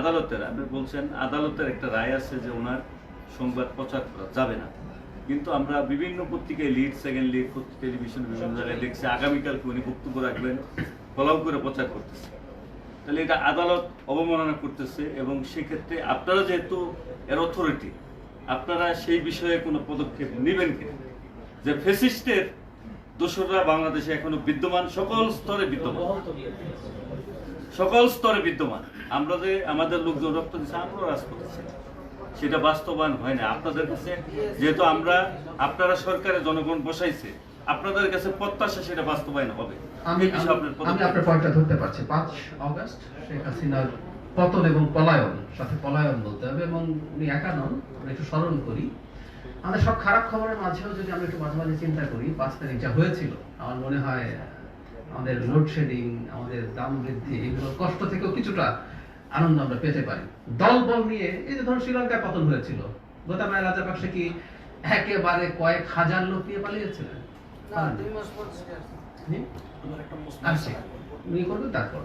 আদালতের আপনি বলছেন আদালতের একটা রায় আছে যে ওনার সংবাদ প্রচার করা যাবে না, কিন্তু আমরা বিভিন্ন পত্রিকায় লিড, সেকেন্ড লিড, টেলিভিশন বিভিন্ন জায়গায় দেখছি আগামীকালকে উনি বক্তব্য রাখবেন, ফলাও করে প্রচার করতেছে। তাহলে এটা আদালত অবমাননা করতেছে এবং সেক্ষেত্রে আপনারা যেহেতু এর অথরিটি, আপনারা সেই বিষয়ে কোনো পদক্ষেপ নেবেন কিনা? যে ফ্যাসিস্টের দোসররা বাংলাদেশে এখনো বিদ্যমান, সকল স্তরে বিদ্যমান, সকল স্তরে বিদ্যমান। আমরা যে আমাদের লোকজন রক্ত দিচ্ছে, আমরাও রাজপথে ছিলাম, সেটা বাস্তবায়ন হয় না। আপনাদের কাছে যেহেতু আপনারা সরকারে জনগণ বসাইছে, আপনাদের কাছে প্রত্যাশা সেটা বাস্তবায়ন হবে। আমি আপনার পয়েন্টটা ধরতে পারছি। 5 আগস্ট শেখ হাসিনার পতন এবং পলায়ন, সাথে পলায়ন বলতে হবে, এবং উনি একা নন। আমরা একটু স্মরণ করি, আমাদের সব খারাপ খবরের মাঝেও যদি আমরা একটু মাঝে মাঝে চিন্তা করি, 5 তারিখ যা হয়েছিল, আমার মনে হয় আমাদের লোডশেডিং, আমাদের দাম বৃদ্ধি, এগুলো কষ্ট থেকেও কিছুটা আনন্দ আমরা পেতে পারি। দল বল নিয়ে এই যে ধরুন শ্রীলঙ্কায় পতন হয়েছিল, গোতাবায়া রাজাপাকসে কি একেবারে কয়েক হাজার লোক নিয়ে পালিয়েছিলেন? তারপর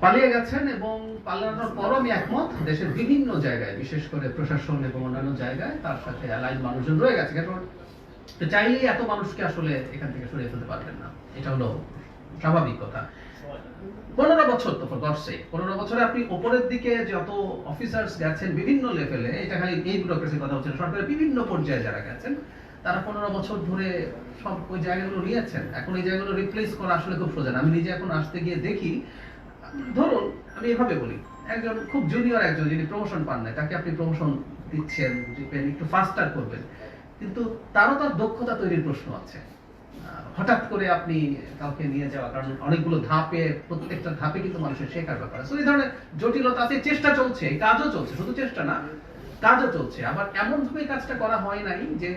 পালিয়ে গেছেন, এবং পালানোর পরও আমি একমত, দেশের বিভিন্ন জায়গায়, বিশেষ করে প্রশাসন এবং অন্যান্য জায়গায় তার সাথে অ্যালাইন মানুষজন রয়ে গেছে। কারণ চাইলেই এত মানুষকে আসলে এখান থেকে সরিয়ে ফেলতে পারবেন না, এটা হলো স্বাভাবিক কথা। 15 বছর তো গড়ছে, 15 বছরে আপনি উপরের দিকে যত অফিসার্স গেছেন বিভিন্ন লেভেলে, এটা খালি এই ব্যুরোক্রেসির কথা হচ্ছে, সরকারের বিভিন্ন পর্যায়ে যারা গেছেন তারা 15 বছর ধরে সব ওই জায়গাগুলো নিয়েছেন। এখন এই জায়গাগুলো রিপ্লেস করা আসলে খুব সোজা না। আমি নিজে এখন আসতে গিয়ে দেখি, ধরুন আমি এভাবে বলি, একজন খুব জুনিয়র একজন যিনি প্রমোশন পান না, তাকে আপনি প্রমোশন দিচ্ছেন, একটু ফাস্টার করবেন, কিন্তু তারও তার দক্ষতা তৈরির প্রশ্ন আছে। হঠাৎ করে আপনি কাউকে নিয়ে যাওয়া, কারণ অনেকগুলো ধাপে, প্রত্যেকটা ধাপে কিন্তু মানুষের শেখার ব্যাপার আছে। এই ধরনের জটিলতা আছে, চেষ্টা চলছে, কাজও চলছে, শুধু চেষ্টা না, কাজও চলছে। আবার এমন ভাবে কাজটা করা হয় নাই যে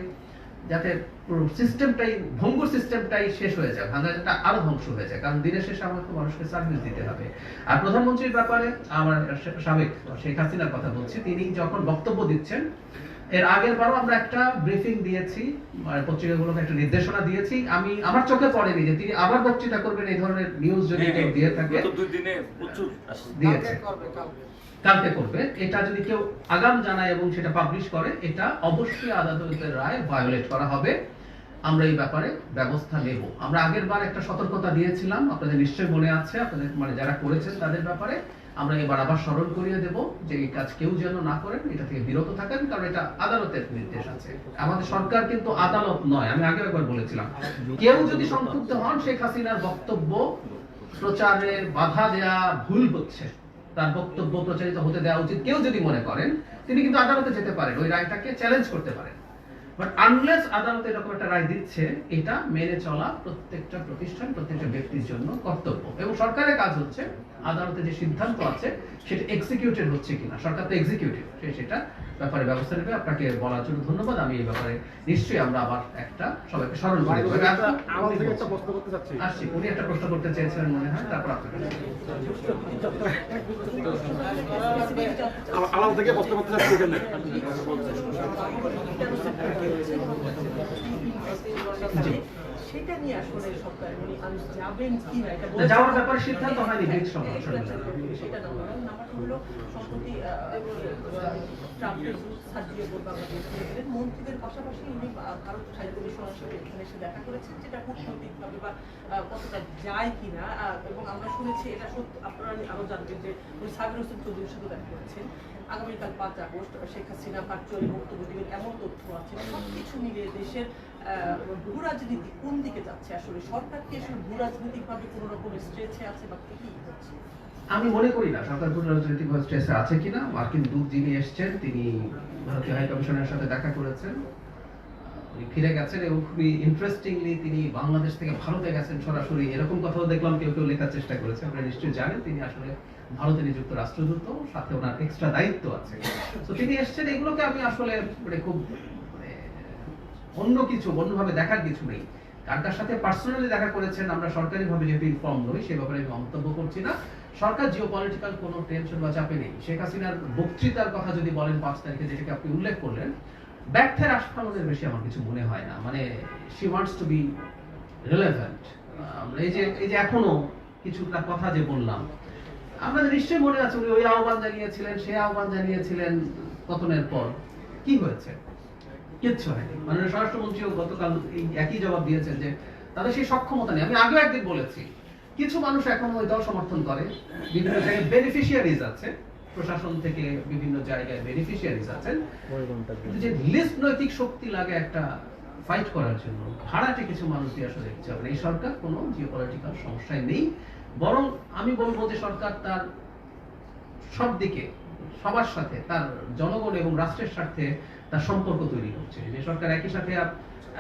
যাতে পুরো সিস্টেমটাই, ভঙ্গুর সিস্টেমটাই শেষ হয়ে যায়, ভাঙাটা আরো ধ্বংস হয়ে যায়। কারণ দিনের শেষে আমাকে মানুষকে সার্ভিস দিতে হবে। আর প্রধানমন্ত্রীর ব্যাপারে আমার সাবেক শেখ হাসিনার কথা বলছি, তিনি যখন বক্তব্য দিচ্ছেন, এর আগের বারও আমরা একটা ব্রিফিং দিয়েছি, পত্রিকাগুলোকে একটা নির্দেশনা দিয়েছি, আমি আমার চোখে পড়েনি যে তিনি আবার বক্তৃতা করবেন এই ধরনের নিউজ যদি কেউ দিয়ে থাকে। দিয়েছে, কালকে করবে। এটা যদি কেউ আগাম জানায় এবং সেটা পাবলিশ করে, এটা অবশ্যই আদালতের রায় ভায়োলেট করা হবে। আমরা এই ব্যাপারে ব্যবস্থা নেব। আমরা আগের বার একটা সতর্কতা দিয়েছিলাম, আপনাদের নিশ্চয়ই মনে আছে, আপনাদের মানে যারা করেছেন তাদের ব্যাপারে। আমরা এবার আবার স্মরণ করিয়ে দেব যে এই কাজ কেউ যেন না করেন, এটা থেকে বিরত থাকেন, কারণ এটা আদালতের নির্দেশ আছে। আমাদের সরকার কিন্তু আদালত নয়, আমি আগে একবার বলেছিলাম। কেউ যদি সংক্ষুব্ধ হন শেখ হাসিনার বক্তব্য প্রচারে বাধা দেয়া ভুল হচ্ছে, তার বক্তব্য প্রচারিত হতে দেওয়া উচিত, কেউ যদি মনে করেন, তিনি কিন্তু আদালতে যেতে পারেন, ওই রায়টাকে চ্যালেঞ্জ করতে পারেন। বাট আনলেস আদালতে এরকম একটা রায় দিচ্ছে, এটা মেনে চলা প্রত্যেকটা প্রতিষ্ঠান, প্রত্যেকটা ব্যক্তির জন্য কর্তব্য। এবং সরকারের কাজ হচ্ছে আদালতে যে সিদ্ধান্ত আছে সেটা এক্সিকিউটেড হচ্ছে কিনা। সরকার তো এক্সিকিউটিভ, সেটা ব্যাপারে ব্যবস্থা নেবে। আপনাকে বলার জন্য ধন্যবাদ। আমি এই ব্যাপারে নিশ্চয়ই আমরা আবার একটা সবাইকে স্মরণ করি। আসছি, উনি একটা প্রশ্ন করতে চেয়েছেন মনে হয়, তারপর আপনাকে আলাদা থেকে প্রশ্ন করতে চাচ্ছি। সেটা নিয়ে আসলে সরকার যাবেন কি না, এটা যাওয়ার ব্যাপারে সিদ্ধান্ত হয়নি। সেটা নাম্বার হলো সম্প্রতি মন্ত্রীদের পাশাপাশি উনি ভারত সাহিত্য কমিশনের সাথে এখানে এসে দেখা করেছেন, যেটা কূটনৈতিকভাবে বা কতটা যায় কিনা। এবং আমরা শুনেছি এটা সত্যি, আপনারা আরো জানবেন যে উনি সাবির হোসেন চৌধুরীর সাথে দেখা করেছেন। আগামীকাল 5 আগস্ট শেখ হাসিনা ভার্চুয়ালি বক্তব্য দিবেন, এমন তথ্য আছে। সবকিছু মিলিয়ে দেশের ভূ রাজনীতি কোন দিকে যাচ্ছে? আসলে সরকার কি আসলে ভূ রাজনৈতিক ভাবে কোন রকম স্ট্রেচে আছে বা কি হচ্ছে? আমি মনে করি না সরকার ভূ রাজনৈতিক স্ট্রেসে আছে কিনা। মার্কিন দূত যিনি এসেছেন, তিনি ভারতীয় হাই কমিশনের সাথে দেখা করেছেন, উনি ফিরে গেছেন, এবং খুবই ইন্টারেস্টিংলি তিনি বাংলাদেশ থেকে ভারতে গেছেন সরাসরি, এরকম কথাও দেখলাম কেউ কেউ লেখার চেষ্টা করেছে। আপনারা নিশ্চয়ই জানেন তিনি আসলে ভারতে নিযুক্ত রাষ্ট্রদূত, সাথে ওনার এক্সট্রা দায়িত্ব আছে। তো তিনি এসেছেন, এগুলোকে আমি আসলে খুব অন্য কিছু, অন্যভাবে দেখার কিছু নেই। কার সাথে পার্সোনালি দেখা করেছেন আমরা সরকারিভাবে যেহেতু ইনফর্ম নই, সে ব্যাপারে আমি মন্তব্য করছি না। সরকার জিওপলিটিক্যাল কোনো টেনশন বা চাপে নেই। শেখ হাসিনার বক্তৃতার কথা যদি বলেন 5 তারিখে, যেটাকে আপনি উল্লেখ করলেন, ব্যর্থের আস্ফালনের বেশি আমার কিছু মনে হয় না। মানে she wants to be relevant. এই যে এখনো কিছুটা কথা যে বললাম, আপনাদের নিশ্চয়ই মনে আছে উনি ওই আহ্বান জানিয়েছিলেন, সেই আহ্বান জানিয়েছিলেন পতনের পর। কি হয়েছে? কিচ্ছু হয়নি। মাননীয় স্বরাষ্ট্রমন্ত্রীও গতকাল এই একই জবাব দিয়েছেন যে তাদের সেই সক্ষমতা নেই। আমি আগেও একদিন বলেছি, কিছু মানুষ এখনো ওই দল সমর্থন করে, বিভিন্ন জায়গায় বেনিফিশিয়ারিজ আছে, প্রশাসন থেকে বিভিন্ন জায়গায় বেনিফিশিয়ারিজ আছেন, কিন্তু যে লিস্ট নৈতিক শক্তি লাগে একটা ফাইট করার জন্য, ভাড়াটে কিছু মানুষ দিয়ে আসলে দেখতে হবে। এই সরকার কোনো জিওপলিটিক্যাল সমস্যায় নেই, বরং আমি বলবো যে সরকার তার সব দিকে সবার সাথে তার জনগণ এবং রাষ্ট্রের সাথে তার সম্পর্ক তৈরি করছে। যে সরকার একই সাথে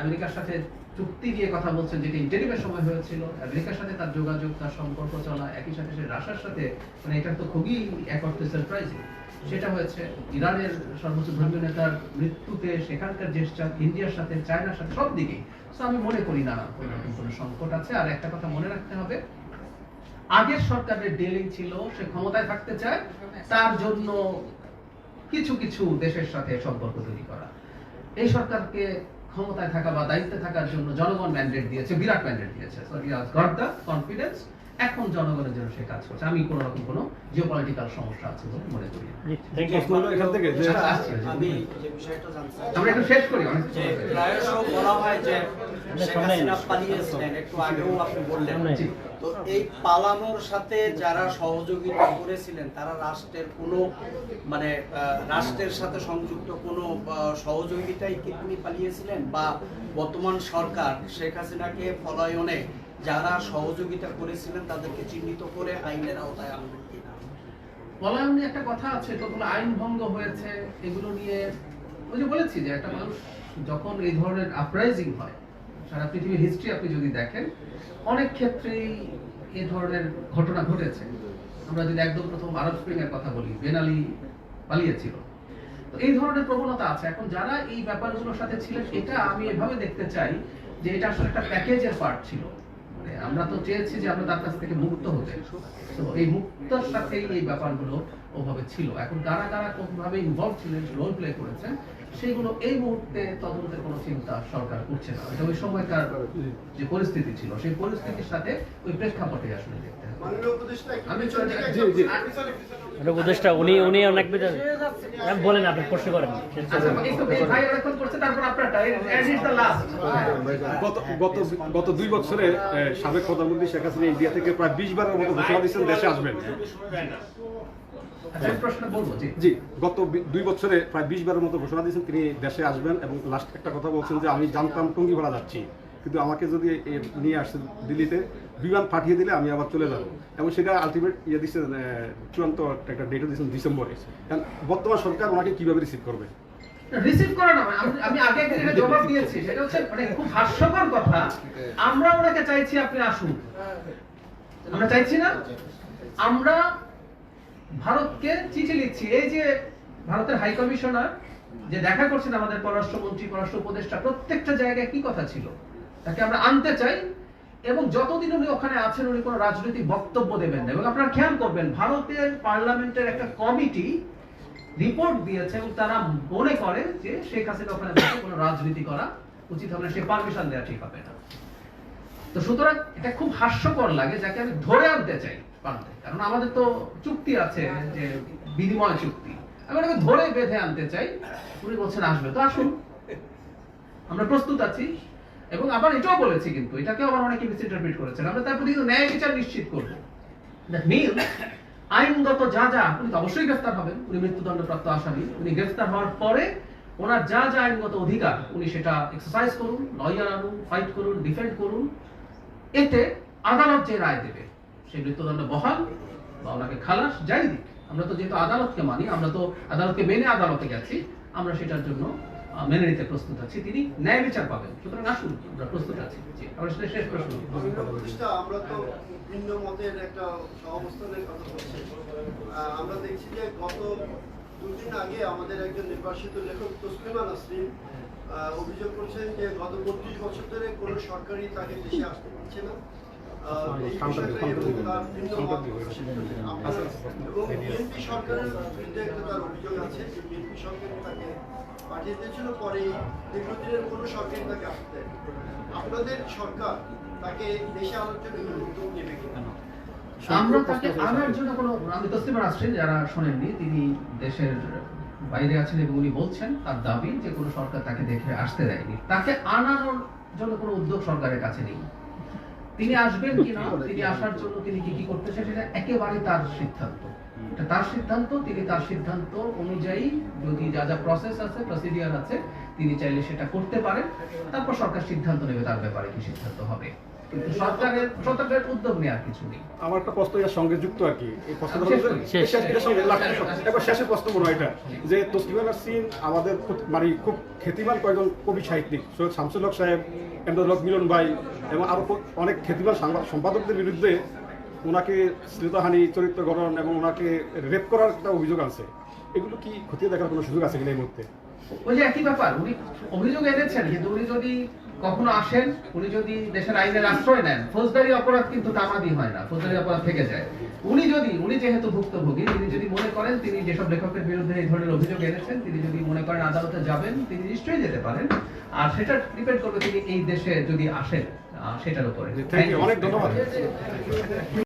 আমেরিকার সাথে চুক্তি নিয়ে কথা বলছেন, যেটা ইন্টারিমের সময় হয়েছিল, আমেরিকার সাথে তার যোগাযোগ, তার সম্পর্ক চলা, একই সাথে সে রাশিয়ার সাথে, মানে এটা তো খুবই এক অর্থে সারপ্রাইজিং, সেটা হয়েছে। ইরানের সর্বোচ্চ ধর্মীয় নেতার মৃত্যুতে সেখানকার জেস্টার, ইন্ডিয়ার সাথে, চায়নার সাথে, সব দিকেই। তো আমি মনে করি না কোনো সংকট আছে। আর একটা কথা মনে রাখতে হবে, আগের সরকারের ডিলিং ছিল সে ক্ষমতায় থাকতে চায়, তার জন্য কিছু কিছু দেশের সাথে সম্পর্ক তৈরি করা। এই সরকারকে ক্ষমতায় থাকা বা দায়িত্বে থাকার জন্য জনগণ ম্যান্ডেট দিয়েছে, বিরাট ম্যান্ডেট দিয়েছে। So he has got the confidence. এখন জনগণের জন্য সে কাজ করছে। আমি কোনো রকম কোনো জিওপলিটিক্যাল সমস্যা আছে বলে মনে করি না। এখান থেকে যে আমি যে বিষয়টা জানতে চাই, আমরা একটু শেষ করি। অনেক যে প্রায়শ বলা হয় যে শেখ হাসিনা পালিয়েছিলেন, একটু আগেও আপনি বললেন। তো এই পালানোর সাথে যারা সহযোগিতা করেছিলেন তারা রাষ্ট্রের কোনো মানে রাষ্ট্রের সাথে সংযুক্ত কোনো সহযোগিতায় কি তিনি পালিয়েছিলেন, বা বর্তমান সরকার শেখ হাসিনাকে পলায়নে যারা সহযোগিতা করেছিলেন তাদেরকে চিহ্নিত করে আইনের আওতায় আনবেন কিনা? পলায়ন নিয়ে একটা কথা আছে, কতগুলো আইন ভঙ্গ হয়েছে, এগুলো নিয়ে ওই যে বলেছি যে একটা মানুষ যখন এই ধরনের আপরাইজিং হয়, সারা পৃথিবীর হিস্ট্রি আপনি যদি দেখেন, অনেক ক্ষেত্রেই এই ধরনের ঘটনা ঘটেছে। আমরা যদি একদম প্রথম আরব স্প্রিং এর কথা বলি, বেন আলী পালিয়েছিল, তো এই ধরনের প্রবণতা আছে। এখন যারা এই ব্যাপারগুলোর সাথে ছিলেন, এটা আমি এভাবে দেখতে চাই যে এটা আসলে একটা প্যাকেজের পার্ট ছিল। মানে আমরা তো চেয়েছি যে আমরা তার কাছ থেকে মুক্ত হতে, তো এই মুক্তর সাথেই এই ব্যাপারগুলো ওভাবে ছিল। এখন কারা কারা কোনভাবে ইনভলভ ছিলেন, রোল প্লে করেছেন, সেগুলো এই মুহূর্তে তদন্তের কোনো চিন্তা সরকার করছে না। এটা ওই সময়কার যে পরিস্থিতি ছিল, সেই পরিস্থিতির সাথে ওই প্রেক্ষাপটে আসলে দেখতে হবে। আমি উপদেষ্টা উনি অনেক বলেন, আপনি প্রশ্ন করেন। গত 2 বছরে সাবেক প্রধানমন্ত্রী শেখ হাসিনা ইন্ডিয়া থেকে প্রায় 20 বারের মতো ঘোষণা দিচ্ছেন দেশে আসবেন। জি, গত 2 বছরে প্রায় 20 বারের মতো ঘোষণা দিয়েছেন তিনি দেশে আসবেন, এবং লাস্ট একটা কথা বলছেন যে আমি জানতাম টঙ্গী ভাড়া যাচ্ছি, কিন্তু আমাকে যদি নিয়ে আসছে দিল্লিতে, বিমান পাঠিয়ে দিলে আমি আবার চলে যাব, এবং সেটা আলটিমেট দিচ্ছেন চূড়ান্ত একটা ডেটও দিচ্ছেন ডিসেম্বরে। কারণ বর্তমান সরকার ওনাকে কিভাবে রিসিভ করবে? রিসিভ করে না, আমি আগে একটা যেটা জবাব দিয়েছি সেটা হচ্ছে মানে খুব হাস্যকর কথা। আমরা ওনাকে চাইছি আপনি আসুন, আমরা চাইছি না। আমরা ভারতকে চিঠি লিখছি। এই যে ভারতের হাই কমিশনার যে দেখা করছেন আমাদের পররাষ্ট্রমন্ত্রী, পররাষ্ট্র উপদেষ্টা, প্রত্যেকটা জায়গায় কি কথা ছিল, তাকে আমরা আনতে চাই, এবং যতদিন উনি ওখানে আছেন উনি কোনো রাজনৈতিক বক্তব্য দেবেন না। এবং আপনারা খেয়াল করবেন, ভারতের পার্লামেন্টের একটা কমিটি রিপোর্ট দিয়েছে এবং তারা মনে করে যে শেখ হাসিনা ওখানে বসে কোনো রাজনীতি করা উচিত হবে না, সে পারমিশন দেওয়া ঠিক হবে না। তো সুতরাং এটা খুব হাস্যকর লাগে, যাকে আমি ধরে আনতে চাই পারতে, কারণ আমাদের তো চুক্তি আছে, যে বিনিময় চুক্তি, আমি ওটাকে ধরে বেঁধে আনতে চাই। উনি বলছেন আসবে, তো আসুন, আমরা প্রস্তুত আছি। এবং আবার এটাও বলেছি, কিন্তু এটাকেও আবার অনেকে মিসইন্টারপ্রিট করেছেন, আমরা তার প্রতি ন্যায় বিচার নিশ্চিত করবো। দ্যাট মিনস আইনগত যা যা, উনি তো অবশ্যই গ্রেফতার হবেন, উনি মৃত্যুদণ্ডপ্রাপ্ত আসামি, উনি গ্রেফতার হওয়ার পরে ওনার যা যা আইনগত অধিকার উনি সেটা এক্সারসাইজ করুন, লয়ার আনুন, ফাইট করুন, ডিফেন্ড করুন। এতে আদালত যে রায় দেবে, সেই মৃত্যুদণ্ড বহাল বা ওনাকে খালাস যাই দিক, আমরা তো যেহেতু আদালতকে মানি, আমরা তো আদালতকে মেনে আদালতে গেছি, আমরা সেটার জন্য মেনে নিতে প্রস্তুত আছি। তিনি ন্যায় বিচার পাবেন, সুতরাং আসুন, আমরা প্রস্তুত আছি। আমরা সেটা শেষ প্রশ্ন। আমরা তো ভিন্ন মতের একটা সহাবস্থানের কথা বলছি। আমরা দেখছি যে গত 2 দিন আগে আমাদের একজন নির্বাসিত লেখক তসলিমা নাসরিন অভিযোগ করছেন যে গত 32 বছর ধরে কোনো সরকারি তাকে দেশে আসতে পারছে না। এবং বিএনপি সরকারের বিরুদ্ধে তার অভিযোগ আছে যে বিএনপি সরকার তাকে পাঠিয়ে দিয়েছিল, পরে দীর্ঘদিনের কোনো সরকারি তাকে আসতে দেয়। আপনাদের সরকার তাকে দেশে আনার জন্য উদ্যোগ নেবে কিনা? আমরা তাকে আনার জন্য কোনো, আমি তসলিমা নাসরিন যারা শোনেননি, তিনি দেশের বাইরে আছেন এবং উনি বলছেন তার দাবি যে কোনো সরকার তাকে দেখে আসতে দেয়নি। তাকে আনানোর জন্য কোনো উদ্যোগ সরকারের কাছে নেই। তিনি আসবেন কিনা, তিনি আসার জন্য তিনি কি কি করতে চান সেটা একেবারে তার সিদ্ধান্ত। এটা তার সিদ্ধান্ত, তিনি তার সিদ্ধান্ত অনুযায়ী যদি যা যা প্রসেস আছে, প্রসিডিউর আছে, তিনি চাইলে সেটা করতে পারেন। তারপর সরকার সিদ্ধান্ত নেবে তার ব্যাপারে কি সিদ্ধান্ত হবে, কিন্তু সরকারের উদ্যোগ নেওয়ার কিছু নেই। আমার একটা প্রশ্ন এর সঙ্গে যুক্ত আর কি, এই প্রশ্নটা শেষ হলো করি। যে এর সঙ্গে একবার শেষের প্রশ্ন মনে হয় এটা, যে তসলিমা নাসরিন আমাদের মানে খুব খ্যাতিমান কয়েকজন কবি সাহিত্যিক, সৈয়দ শামসুল হক সাহেব, এমদাদুল হক মিলন ভাই এবং আরো অনেক খ্যাতিমান সম্পাদকদের বিরুদ্ধে ওনাকে শ্লীলতাহানি, চরিত্র গঠন এবং ওনাকে রেপ করার একটা অভিযোগ আছে। এগুলো কি খতিয়ে দেখার কোনো সুযোগ আছে কিনা এই মুহূর্তে? ওই যে একই ব্যাপার, উনি অভিযোগ এনেছেন, কিন্তু উনি যদি কখনো আসেন, উনি যদি দেশের আইনের আশ্রয় নেন, ফৌজদারি অপরাধ কিন্তু তামাদি হয় না, ফৌজদারি অপরাধ থেকে যায়। উনি যেহেতু ভুক্তভোগী, তিনি যদি মনে করেন তিনি যেসব লেখকের বিরুদ্ধে এই ধরনের অভিযোগ এনেছেন, তিনি যদি মনে করেন আদালতে যাবেন, তিনি নিশ্চয়ই যেতে পারেন। আর সেটা ডিপেন্ড করবে তিনি এই দেশে যদি আসেন সেটার উপরে। থ্যাংক ইউ, অনেক ধন্যবাদ।